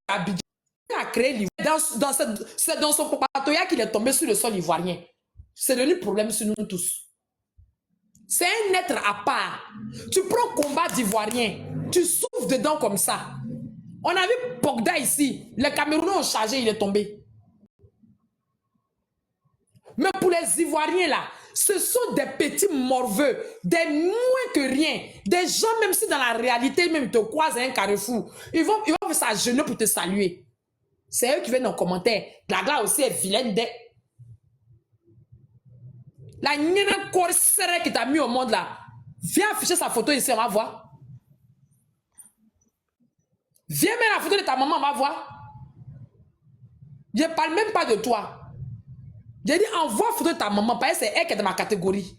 Abidjan. Il a créé l'Ivoire. C'est dans son papatoya qu'il est tombé sur le sol ivoirien. C'est devenu problème sur nous tous. C'est un être à part. Tu prends combat d'Ivoirien, tu souffles dedans comme ça. On a vu Pogda ici. Les Camerounais ont chargé, il est tombé. Mais pour les Ivoiriens là, ce sont des petits morveux, des moins que rien. Des gens, même si dans la réalité, même ils te croisent à un carrefour, ils vont s'agenouiller pour te saluer. C'est eux qui viennent en commentaire. Glagla aussi est vilaine. La Nina Corsaire qui t'a mis au monde là, viens afficher sa photo ici, on va voir. Viens mettre la photo de ta maman, on va voir. Je ne parle même pas de toi. J'ai dit, envoie la photo de ta maman, parce que c'est elle qui est dans ma catégorie.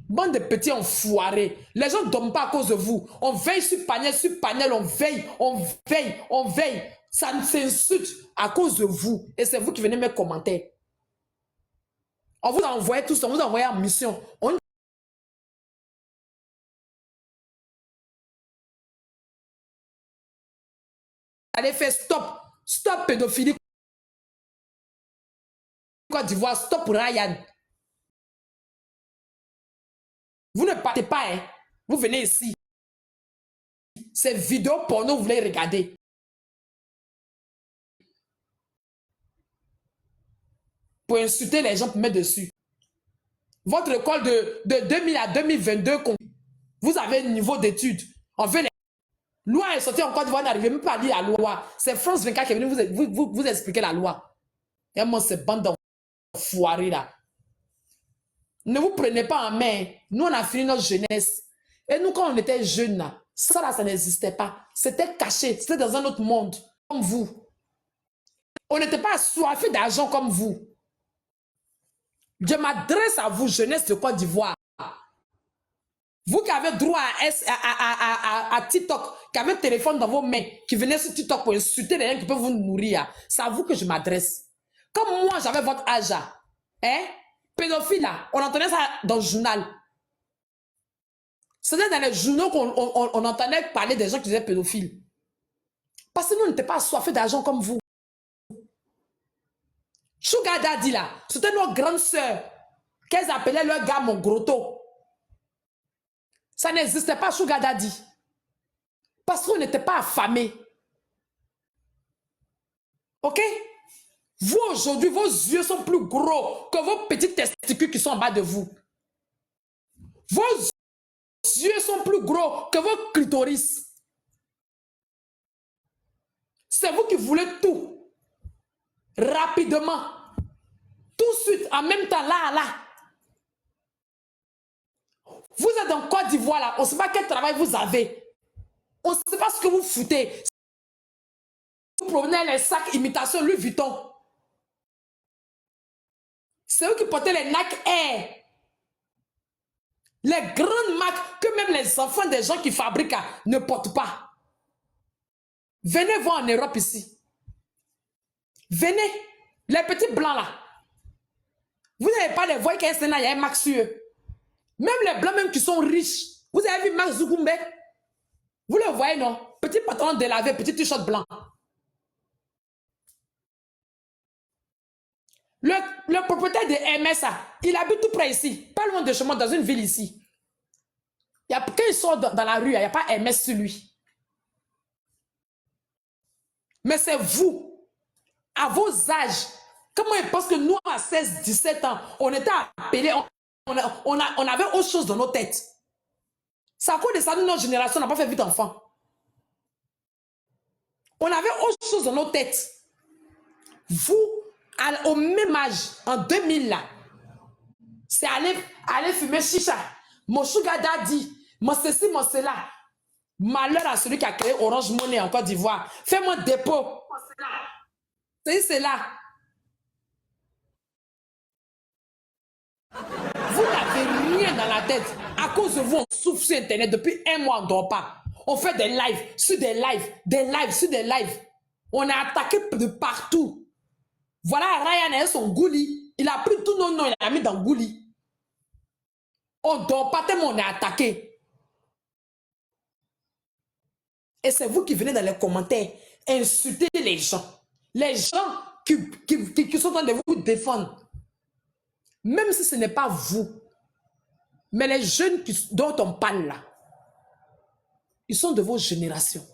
Bande de petits enfoirés. Les gens ne dorment pas à cause de vous. On veille sur panel, on veille, on veille, on veille. Ça nous insulte à cause de vous. Et c'est vous qui venez me commenter. On vous a envoyé tous, on vous a envoyé en mission. On allez faire stop. Stop pédophilie. Côte d'Ivoire, stop Ryan. Vous ne partez pas, hein. Vous venez ici. Ces vidéos porno, vous voulez regarder. Pour insulter les gens, pour mettre dessus. Votre école de 2000 à 2022, vous avez un niveau d'études. On veut les... Loi est sortie en Côte d'Ivoire, n'arrivez même pas à lire la loi. C'est France 24 qui est venu vous expliquer la loi. Et moi, c'est bande d'enfoirés là. Ne vous prenez pas en main. Nous, on a fini notre jeunesse. Et nous, quand on était jeunes, là, ça là, ça n'existait pas. C'était caché. C'était dans un autre monde. Comme vous. On n'était pas assoiffés d'argent comme vous. Je m'adresse à vous, jeunesse de Côte d'Ivoire. Vous qui avez droit à TikTok, qui avez un téléphone dans vos mains, qui venez sur TikTok pour insulter les gens qui peuvent vous nourrir, c'est à vous que je m'adresse. Comme moi, j'avais votre âge, hein? Pédophile, là, on entendait ça dans le journal. C'était dans les journaux qu'on entendait parler des gens qui étaient pédophiles. Parce que nous, on n'était pas assoiffés d'argent comme vous. Sugar Daddy, là, c'était nos grandes sœurs, qu'elles appelaient leur gars mon grotto. Ça n'existait pas, Sugar Daddy. Parce qu'on n'était pas affamés. Ok? Vous, aujourd'hui, vos yeux sont plus gros que vos petits testicules qui sont en bas de vous. Vos yeux sont plus gros que vos clitoris. C'est vous qui voulez tout. Rapidement. Tout de suite, en même temps, là. Vous êtes en Côte d'Ivoire, là. On ne sait pas quel travail vous avez. On ne sait pas ce que vous foutez. Vous promenez les sacs imitation Louis Vuitton. C'est eux qui portaient les NAC Air. Les grandes marques que même les enfants des gens qui fabriquent ne portent pas. Venez voir en Europe ici. Venez. Les petits blancs là. Vous n'avez pas les voix qui est là, il y a un Max sur eux. Même les blancs même qui sont riches. Vous avez vu Max Zukumbe? Vous le voyez, non? Petit pantalon délavé, petit t-shirt blanc. Le propriétaire de MSA, il habite tout près ici, pas loin de chez moi, dans une ville ici. Quand il sort dans la rue, il n'y a pas MS sur lui. Mais c'est vous, à vos âges, comment il pense que nous, à 16, 17 ans, on était appelés, on avait autre chose dans nos têtes. C'est à cause de ça, nous, notre génération n'a pas fait vite enfant. On avait autre chose dans nos têtes. Vous, au même âge, en 2000, là, c'est aller fumer chicha. Mon sugar daddy, mon ceci, mon cela. Malheur à celui qui a créé Orange Money en Côte d'Ivoire. Fais-moi dépôt. C'est là. Vous n'avez rien dans la tête. À cause de vous, on souffre sur Internet. Depuis un mois, on ne dort pas. On fait des lives, sur des lives, sur des lives. On est attaqué de partout. Voilà, Ryan est son gouli. Il a pris tous nos noms, il a mis dans gouli. On ne dort pas tellement on est attaqué. Et c'est vous qui venez dans les commentaires insulter les gens. Les gens qui sont en train de vous défendre. Même si ce n'est pas vous. Mais les jeunes dont on parle là, ils sont de vos générations.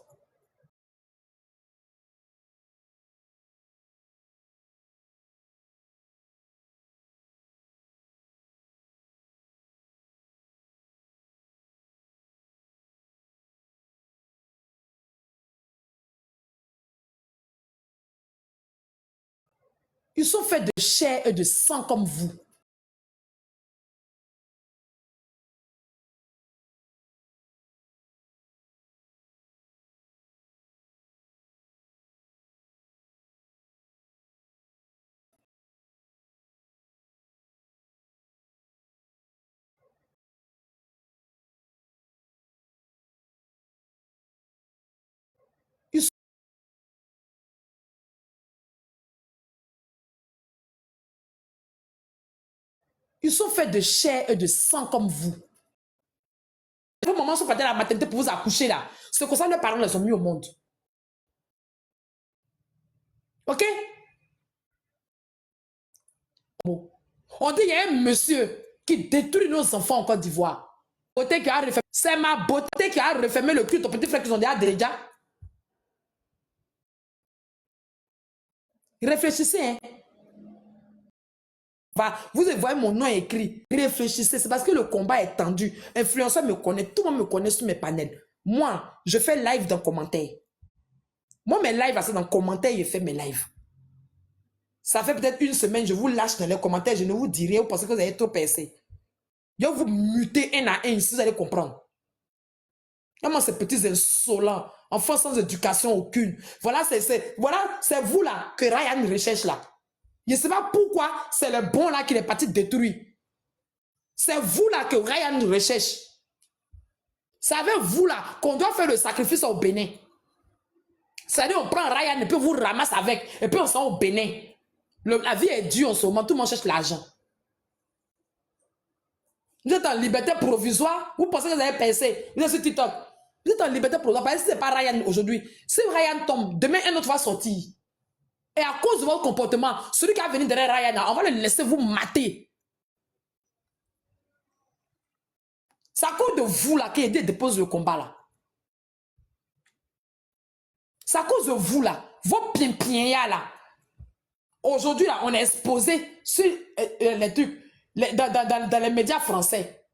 Ils sont faits de chair et de sang comme vous. Ils sont faits de chair et de sang comme vous. Vos mamans sont partis à la maternité pour vous accoucher là. C'est comme ça que leurs parents les ont mis au monde. Ok? Bon. On dit qu'il y a un monsieur qui détruit nos enfants en Côte d'Ivoire. C'est ma beauté qui a refermé le cul. Ton petit frère qui sont déjà. Réfléchissez, hein. Vous voyez mon nom écrit. Réfléchissez. C'est parce que le combat est tendu. Influenceur me connaît. Tout le monde me connaît sur mes panels. Moi, je fais live dans commentaire. Moi, mes lives, c'est dans commentaire, je fais mes lives. Ça fait peut-être une semaine, je vous lâche dans les commentaires. Je ne vous dis rien parce que vous avez trop percé. Je vais vous muter un à un ici, vous allez comprendre. Comment ces petits insolents, enfants sans éducation aucune. Voilà, c'est vous là que Ryan recherche là. Je ne sais pas pourquoi c'est le bon là qui est parti détruire. C'est vous là que Ryan recherche. C'est avec vous là qu'on doit faire le sacrifice au Bénin. C'est-à-dire on prend Ryan et puis on vous ramasse avec. Et puis on s'en va au Bénin. La vie est dure en ce moment. Tout le monde cherche l'argent. Vous êtes en liberté provisoire. Vous pensez que vous avez percé. Vous êtes sur TikTok. Vous êtes en liberté provisoire. Parce que ce n'est pas Ryan aujourd'hui. Si Ryan tombe, demain un autre va sortir. Et à cause de votre comportement, celui qui a venu derrière Ryan, on va le laisser vous mater. C'est à cause de vous là qui dépose le combat là. C'est à cause de vous là. Vos piens là. Aujourd'hui là, on est exposé sur les trucs, dans les médias français.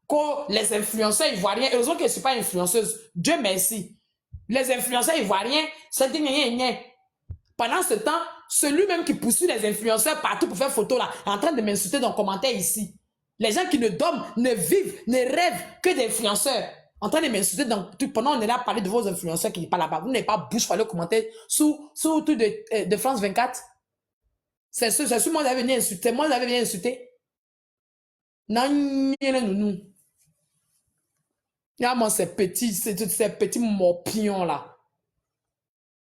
Que les influenceurs ivoiriens, heureusement que je ne suis pas influenceuse, Dieu merci. Les influenceurs ivoiriens, c'est dit. Pendant ce temps, celui-même qui poursuit les influenceurs partout pour faire photo là, est en train de m'insulter dans le commentaire ici. Les gens qui ne dorment, ne vivent, ne rêvent que d'influenceurs. En train de m'insulter dans tout. Pendant on est là à parler de vos influenceurs qui ne sont pas là-bas. Vous n'avez pas bouche pour aller commenter sous tout de France 24. C'est sûr, moi j'avais venu insulter. Moi j'avais venu insulter. Non, non. Il y a ces petits morpions là.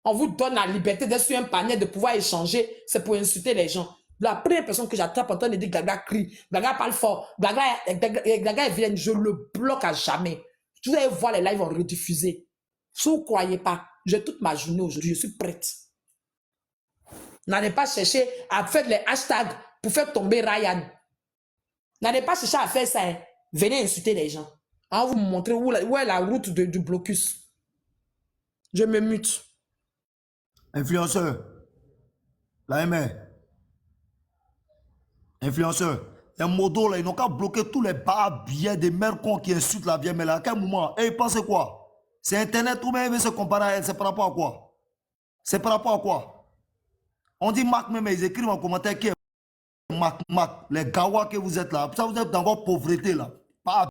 On vous donne la liberté d'être sur un panier, de pouvoir échanger. C'est pour insulter les gens. La première personne que j'attrape en train de dire Gaga crie, Gaga parle fort, Gaga vient, je le bloque à jamais. Vous allez voir les lives en rediffusé. Si vous ne croyez pas, j'ai toute ma journée aujourd'hui, je suis prête. N'allez pas chercher à faire les hashtags pour faire tomber Ryan. N'allez pas chercher à faire ça. Hein. Venez insulter les gens. On va vous montrer où est la route du blocus. Je me mute. Influenceur. La MR. Influenceur. Les modos là, ils n'ont qu'à bloquer tous les bas billets des mères cons qui insultent la vieille mère là. À quel moment? Et ils pensent quoi? C'est Internet ou même ils se comparent à elle. C'est par rapport à quoi? C'est par rapport à quoi? On dit Mac même, ils écrivent en commentaire qui est Mac. Les gawa que vous êtes là. Ça vous êtes dans votre pauvreté là. Pas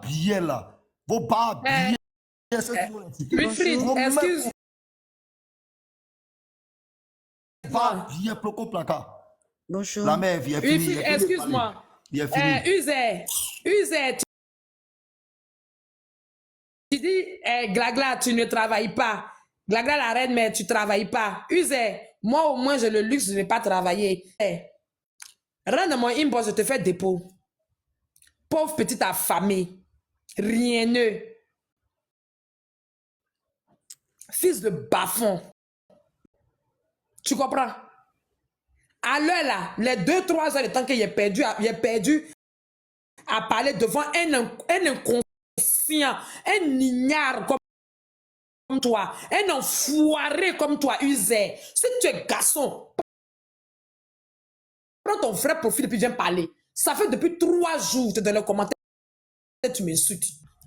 billets là. Vos bas billets. Wilfried, excuse. Bas billets bloqués placard. Bonjour. La mère, il est fini. Excuse-moi. Uze, tu dis, Glagla, tu ne travailles pas. Glagla, la reine, mais tu ne travailles pas. Uze, moi au moins j'ai le luxe de ne pas travailler. Rends-moi inbox, je te fais dépôt. Pauvre petite affamée. Rieneux. Fils de bafon. Tu comprends? À l'heure là, les 2-3 heures de temps qu'il est perdu à parler devant un inconscient, un ignare comme toi, un enfoiré comme toi, usé. Si tu es garçon, prends ton vrai profil et puis viens parler. Ça fait depuis 3 jours, tu es dans le commentaire, tu m'insultes.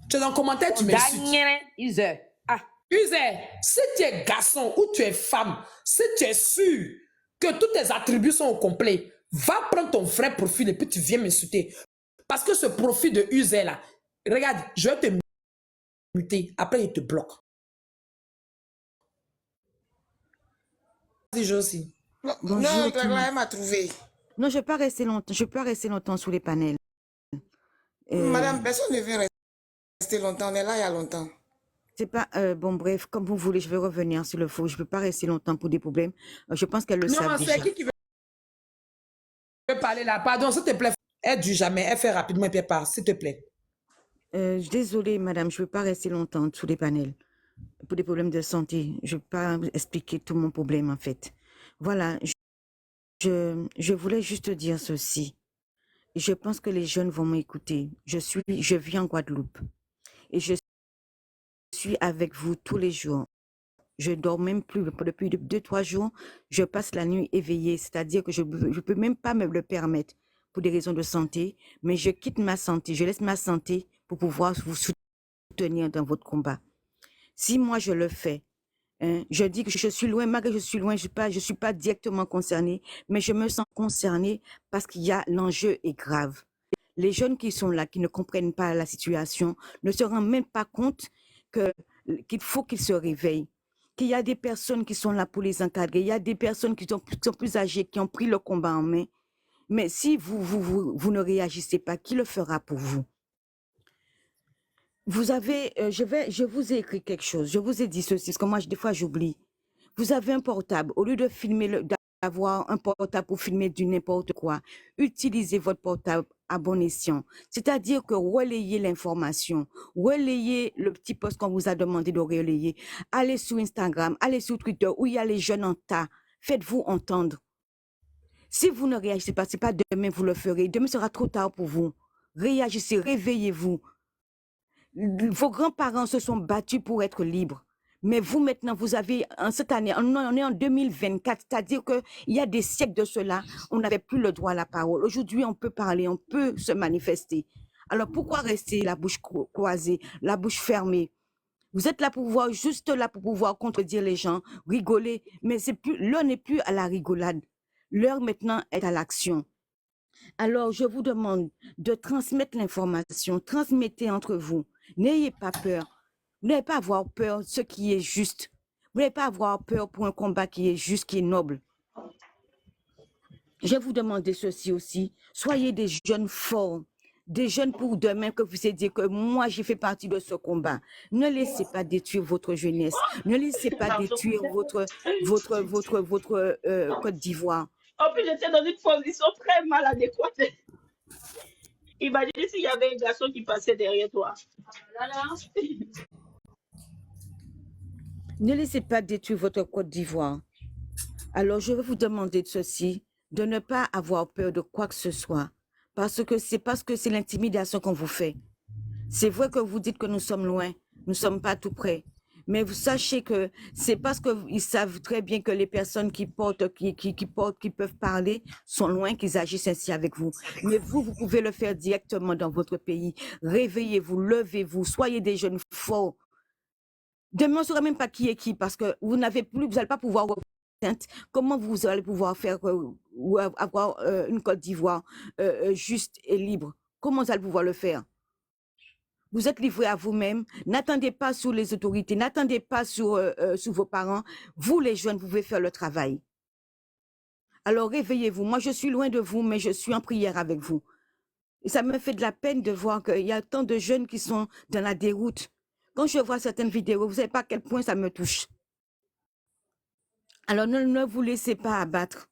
Tu es dans le commentaire, tu m'insultes. Usé. Ah. Usé, si tu es garçon ou tu es femme, si tu es sûr que tous tes attributs sont au complet, va prendre ton vrai profil et puis tu viens m'insulter. Parce que ce profil de Usé là, regarde, je vais te muter, après il te bloque. Vas-y, Josie. Bonjour, non, elle m'a trouvé. Non, je ne peux pas rester longtemps. Je peux pas rester longtemps sous les panels. Madame, personne ne veut rester longtemps. On est là il y a longtemps. C'est pas bon, bref, comme vous voulez, je vais revenir sur le faux. Je ne peux pas rester longtemps pour des problèmes. Je pense qu'elle le sait déjà. Non, c'est qui veut parler là? Pardon, s'il te plaît. Elle dure jamais. Elle fait rapidement et puis elle part, s'il te plaît. Désolée, madame, je ne veux pas rester longtemps sous les panels. Pour des problèmes de santé. Je ne veux pas expliquer tout mon problème, en fait. Voilà, je voulais juste dire ceci. Je pense que les jeunes vont m'écouter. Je vis en Guadeloupe. Et je suis avec vous tous les jours. Je dors même plus. Depuis 2-3 jours, je passe la nuit éveillée. C'est-à-dire que je ne peux même pas me le permettre pour des raisons de santé. Mais je quitte ma santé. Je laisse ma santé pour pouvoir vous soutenir dans votre combat. Si moi, je le fais, hein, je dis que je suis loin, malgré que je suis loin, je suis pas directement concernée, mais je me sens concernée parce qu'il y a l'enjeu est grave. Les jeunes qui sont là, qui ne comprennent pas la situation, ne se rendent même pas compte qu'il faut qu'ils se réveillent, qu'il y a des personnes qui sont là pour les encadrer, il y a des personnes qui sont plus âgées, qui ont pris le combat en main. Mais si vous ne réagissez pas, qui le fera pour vous? Vous avez, je vous ai écrit quelque chose, je vous ai dit ceci, parce que moi, des fois, j'oublie. Vous avez un portable, au lieu de filmer, d'avoir un portable pour filmer du n'importe quoi, utilisez votre portable à bon escient. C'est-à-dire que relayez l'information, relayez le petit post qu'on vous a demandé de relayer. Allez sur Instagram, allez sur Twitter, où il y a les jeunes en tas. Faites-vous entendre. Si vous ne réagissez pas, ce n'est pas demain vous le ferez. Demain sera trop tard pour vous. Réagissez, réveillez-vous. Vos grands-parents se sont battus pour être libres. Mais vous, maintenant, vous avez, cette année, on est en 2024, c'est-à-dire qu'il y a des siècles de cela, on n'avait plus le droit à la parole. Aujourd'hui, on peut parler, on peut se manifester. Alors, pourquoi rester la bouche croisée, la bouche fermée? Vous êtes là pour pouvoir, juste là pour pouvoir contredire les gens, rigoler, mais l'heure n'est plus à la rigolade. L'heure maintenant est à l'action. Alors, je vous demande de transmettre l'information, transmettez entre vous. N'ayez pas peur. Vous n'avez pas à avoir peur de ce qui est juste. Vous n'avez pas à avoir peur pour un combat qui est juste, qui est noble. Je vais vous demander ceci aussi. Soyez des jeunes forts, des jeunes pour demain que vous allez dire que moi, j'ai fait partie de ce combat. Ne laissez pas détruire votre jeunesse. Ne laissez pas détruire votre Côte d'Ivoire. En plus, j'étais dans une position très mal adéquate. Imaginez s'il y avait un garçon qui passait derrière toi. Ne laissez pas détruire votre Côte d'Ivoire. Alors, je vais vous demander de ceci, de ne pas avoir peur de quoi que ce soit, parce que c'est l'intimidation qu'on vous fait. C'est vrai que vous dites que nous sommes loin, nous ne sommes pas tout près. Mais vous sachez que c'est parce qu'ils savent très bien que les personnes qui peuvent parler sont loin qu'ils agissent ainsi avec vous. Mais vous pouvez le faire directement dans votre pays. Réveillez-vous, levez-vous, soyez des jeunes forts. Demain, on ne saura même pas qui est qui parce que vous n'allez pas pouvoir. Comment vous allez pouvoir faire ou avoir une Côte d'Ivoire juste et libre? Comment vous allez pouvoir le faire? Vous êtes livré à vous-même. N'attendez pas sur les autorités. N'attendez pas sur vos parents. Vous, les jeunes, vous pouvez faire le travail. Alors, réveillez-vous. Moi, je suis loin de vous, mais je suis en prière avec vous. Et ça me fait de la peine de voir qu'il y a tant de jeunes qui sont dans la déroute. Quand je vois certaines vidéos, vous ne savez pas à quel point ça me touche. Alors, ne vous laissez pas abattre.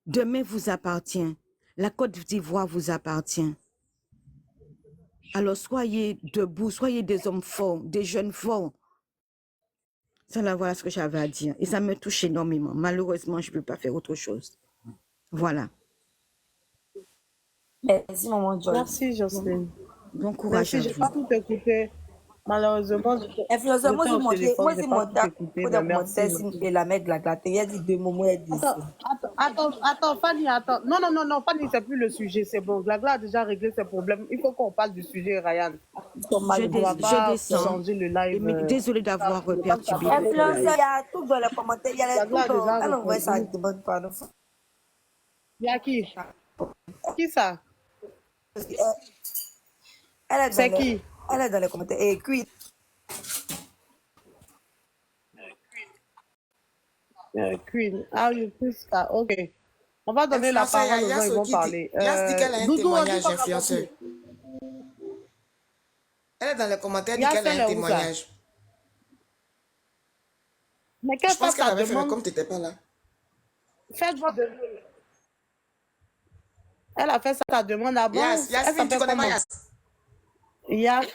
Demain vous appartient. La Côte d'Ivoire vous appartient. Alors, soyez debout, soyez des hommes forts, des jeunes forts. Voilà ce que j'avais à dire. Et ça me touche énormément. Malheureusement, je ne peux pas faire autre chose. Voilà. Merci, maman Joy. Merci, Jocelyne. Bon courage Merci, à je n'ai vous. pas tout écouté. Malheureusement, Influenceur, moi, j'étais je au téléphone, je n'ai pas tout monte, écouté. faut Mais monter merci. si et la mettre la il y a dit 2 moments, elle dit Attends, Fanny, attends. Non, Fanny, c'est plus le sujet, c'est bon. Glagla a déjà réglé ses problèmes. Il faut qu'on parle du sujet, Ryan. On ne va Je pas descends. changer le live. Désolée d'avoir perturbé votre influenceur, live. il y a tout dans les commentaires, il y a Glagla a tout dans. déjà Elle envoie ça, répondu. demande pardon. Il y a qui? Qui ça? Parce que, elle est C'est dans qui? les, elle est dans les commentaires. Et puis, Queen. Ah, you please. Ah, ok. On va donner la Influenceur, parole aux gens, Yas ils vont dit parler. qu'elle a un Doudou, on dit témoignage, pas influenceur. Elle est dans les commentaires, dit Yas, qu'elle a elle un est où, ça? témoignage. Mais Je qu'elle pense fasse qu'elle sa avait fait, mais demande. comme tu n'étais pas là. Faites votre demande. Elle a fait sa demande avant. Yas, Elle Yasmine, tu s'appelle connais pas comment? Yas? Yas.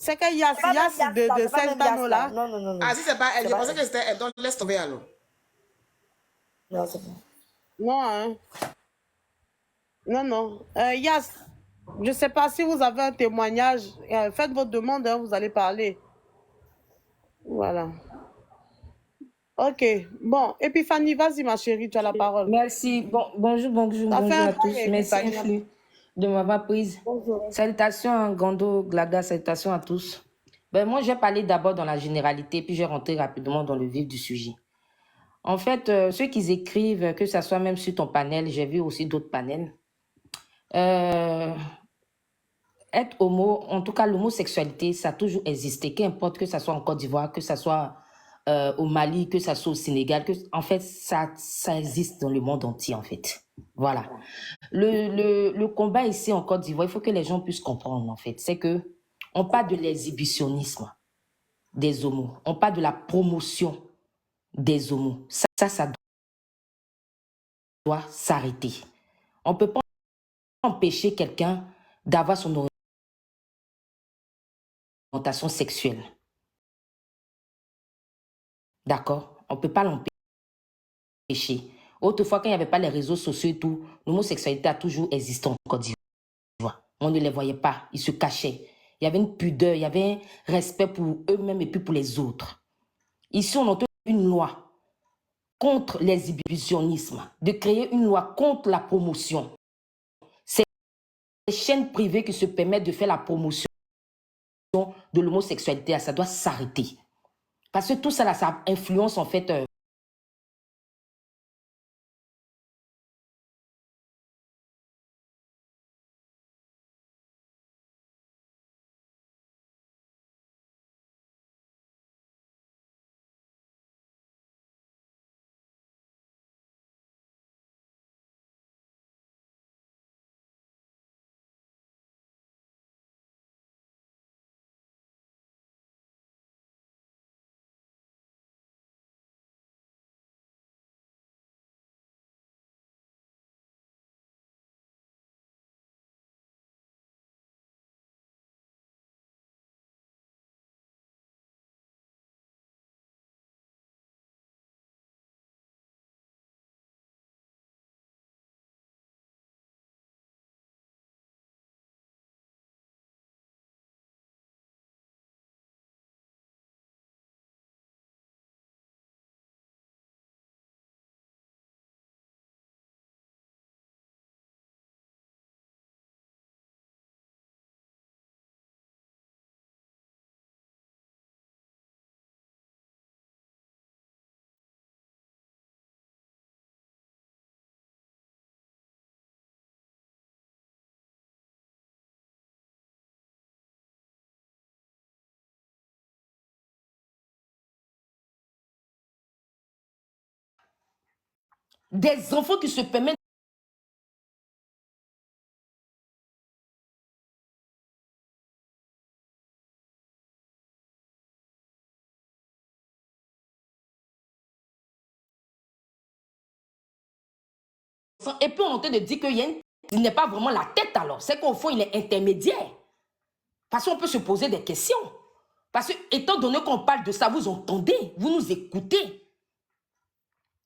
C'est que Yas c'est pas même Yas, de là, c'est pas même Yas, Celtano là. là. Non. Ah, si c'est pas elle, C'est je pas pensais elle. que c'était elle. Donc laisse tomber alors. Non, c'est pas. Non, hein. Non. Yas, je ne sais pas si vous avez un témoignage. Faites votre demande, hein, vous allez parler. Voilà. Ok. Bon, Epiphanie, vas-y ma chérie, tu as la parole. Merci. Bonjour Ça fait à un tous. bail, Merci, Epiphanie. Influ, de m'avoir prise. Bonjour. Salutations à Gando, Glagda, salutations à tous. Moi, je vais parler d'abord dans la généralité, puis je vais rentrer rapidement dans le vif du sujet. En fait, ceux qui écrivent, que ce soit même sur ton panel, j'ai vu aussi d'autres panels, être homo, en tout cas l'homosexualité, ça a toujours existé, qu'importe que ça soit en Côte d'Ivoire, que ça soit au Mali, que ça soit au Sénégal, en fait, ça existe dans le monde entier, en fait. Voilà. Le combat ici en Côte d'Ivoire, il faut que les gens puissent comprendre, en fait, c'est que on parle de l'exhibitionnisme des homos, on parle de la promotion des homos. Ça doit s'arrêter. On ne peut pas empêcher quelqu'un d'avoir son orientation sexuelle. D'accord? On ne peut pas l'empêcher. Autrefois, quand il n'y avait pas les réseaux sociaux et tout, l'homosexualité a toujours existé en Côte d'Ivoire. On ne les voyait pas, ils se cachaient. Il y avait une pudeur, il y avait un respect pour eux-mêmes et puis pour les autres. Ici, on entend une loi contre l'exhibitionnisme, de créer une loi contre la promotion. C'est les chaînes privées qui se permettent de faire la promotion de l'homosexualité. Ça doit s'arrêter. Parce que tout ça, là, ça influence en fait des enfants qui se permettent et puis on est en train de dire qu'il n'est pas vraiment la tête alors. C'est qu'au fond, il est intermédiaire. Parce qu'on peut se poser des questions. Parce que, étant donné qu'on parle de ça, vous entendez, vous nous écoutez.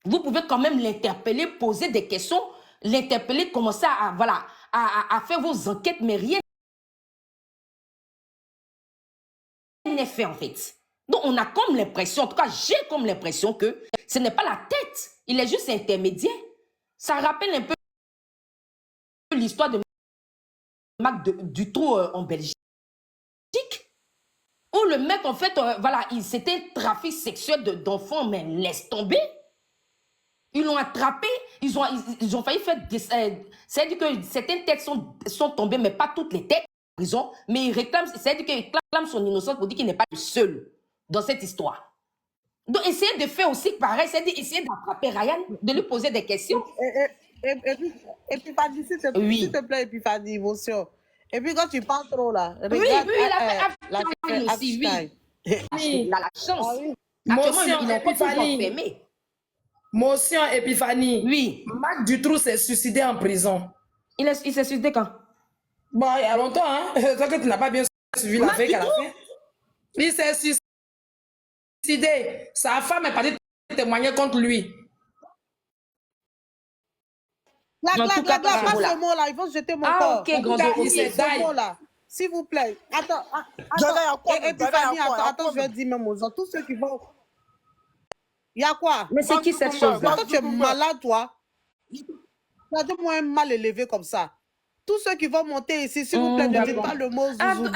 Vous pouvez quand même l'interpeller, poser des questions, l'interpeller, commencer à, voilà, à faire vos enquêtes, mais rien n'est fait en fait. Donc on a comme l'impression, en tout cas j'ai comme l'impression que ce n'est pas la tête, il est juste intermédiaire. Ça rappelle un peu l'histoire de Marc Dutroux en Belgique, où le mec en fait, voilà, c'était un trafic sexuel d'enfants, mais laisse tomber. Ils l'ont attrapé, ils ont failli faire des... c'est-à-dire que certaines têtes sont tombées, mais pas toutes les têtes en prison, mais il réclame, c'est-à-dire qu'il réclame son innocence pour dire qu'il n'est pas le seul dans cette histoire. Donc, essayez de faire aussi pareil, c'est-à-dire essayer d'attraper Ryan, de lui poser des questions. Epiphanie, s'il te plaît, Epiphanie, émotion. Et puis quand tu parles trop là, regarde, Oui, il a fait Afghanistan aussi, oui. Il a la chance. Ah oui. Actuellement, il est encore toujours enfermé. Motion Epiphanie. Oui. Marc Dutroux s'est suicidé en prison. Il s'est suicidé quand? Bon, il y a longtemps, hein. C'est que tu n'as pas bien suivi l'affaire qu'elle a fait. Il s'est suicidé. Sa femme est partie témoigner contre lui. Pas ce mot-là, ils vont se jeter mon corps. Ah, ok, grand il s'est Ce mot-là, s'il vous plaît. Attends, Epiphanie, attends, je vais dire même aux autres, tous ceux qui vont... Il y a quoi? Mais c'est qui cette chose-là? Toi, tu es malade, toi. Regardez-moi un mal élevé comme ça. Tous ceux qui vont monter ici, s'il vous plaît, ne dites pas le mot zouzou.